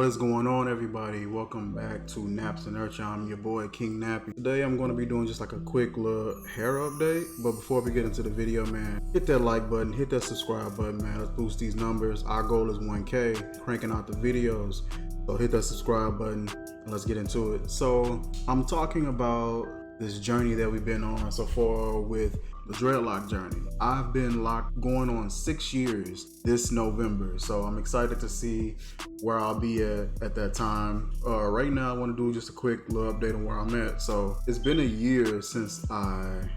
What is going on, everybody? Welcome back to Naps and Nurture. I'm your boy King Nappy. Today I'm going to be doing just like a quick little hair update, but before we get into the video, man, hit that like button, hit that subscribe button, man. Let's boost these numbers. Our goal is 1K, cranking out the videos, so hit that subscribe button and let's get into it. So I'm talking about this journey that we've been on so far with the dreadlock journey. I've been locked going on 6 years this November, so I'm excited to see where I'll be at that time. Right now I want to do just a quick little update on where I'm at. So it's been a year since I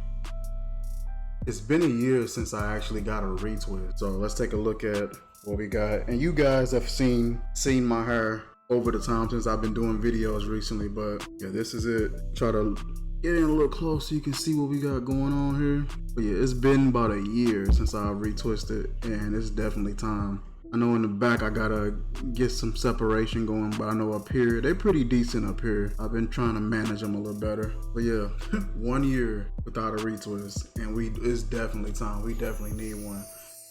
actually got a retwist. So let's take a look at what we got. And you guys have seen my hair over the time since I've been doing videos recently, but yeah, this is it. Try to get in a little close so you can see what we got going on here. But yeah, it's been about a year since I retwisted, and it's definitely time. I know in the back I gotta get some separation going, but I know up here they're pretty decent up here. I've been trying to manage them a little better. But yeah, 1 year without a retwist, and it's definitely time. We definitely need one.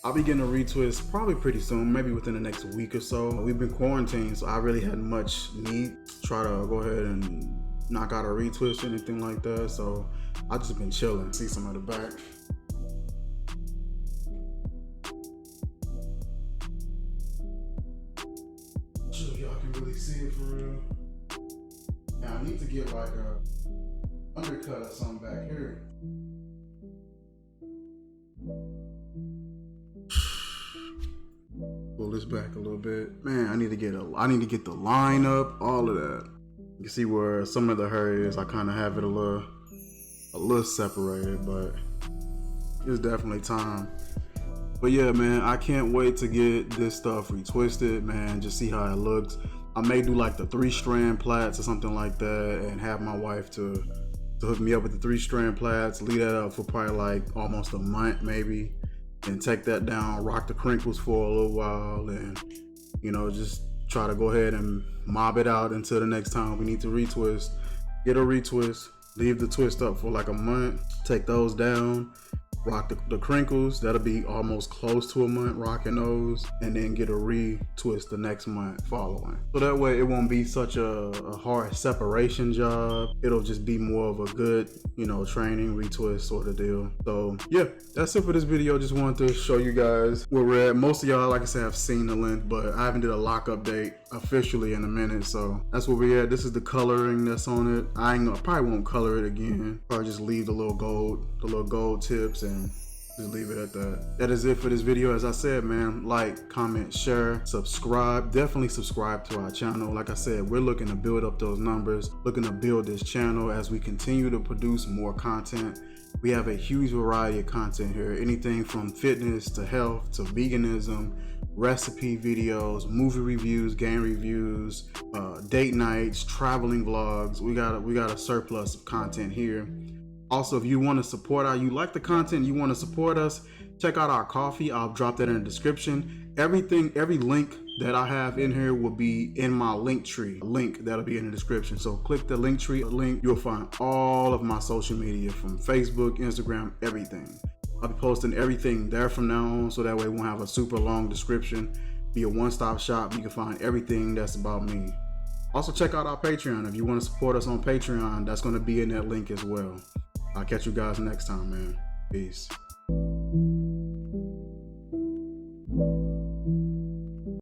I'll be getting a retwist probably pretty soon, maybe within the next week or so. We've been quarantined, so I really had much need to try to go ahead and knock out a retwist or anything like that. So I just been chilling. See some of the back. I'm sure if y'all can really see it for real. Now I need to get like a undercut or something back here. Pull this back a little bit. Man, I need to get the line up, all of that. You can see where some of the hair is. I kind of have it a little separated, but it's definitely time. But yeah, man, I can't wait to get this stuff retwisted, man. Just see how it looks. I may do like the 3-strand plaits or something like that, and have my wife to hook me up with the 3-strand plaits. Leave that up for probably like almost a month, maybe, and take that down, rock the crinkles for a little while, and you know, just try to go ahead and mob it out until the next time we need to retwist. Get a retwist, leave the twist up for like a month, take those down, rock the crinkles. That'll be almost close to a month rocking those, and then get a retwist the next month following. So that way it won't be such a hard separation job. It'll just be more of a good, you know, training retwist sort of deal. So yeah, that's it for this video. Just wanted to show you guys where we're at. Most of y'all, like I said, have seen the length, but I haven't did a lock update officially in a minute. So that's where we're at. This is the coloring that's on it. I probably won't color it again. Probably just leave the little gold tips and just leave it at that. That is it for this video. As I said, man, like, comment, share, subscribe. Definitely subscribe to our channel. Like I said, we're looking to build up those numbers, looking to build this channel as we continue to produce more content. We have a huge variety of content here. Anything from fitness to health to veganism, recipe videos, movie reviews, game reviews, date nights, traveling vlogs. We got a surplus of content here. Also, if you want to support you like the content, you want to support us, check out our coffee. I'll drop that in the description. Every link that I have in here will be in my link tree. Link that'll be in the description. So click the link tree link. You'll find all of my social media from Facebook, Instagram, everything. I'll be posting everything there from now on, so that way we won't have a super long description. Be a one-stop shop. You can find everything that's about me. Also, check out our Patreon. If you want to support us on Patreon, that's going to be in that link as well. I'll catch you guys next time, man. Peace.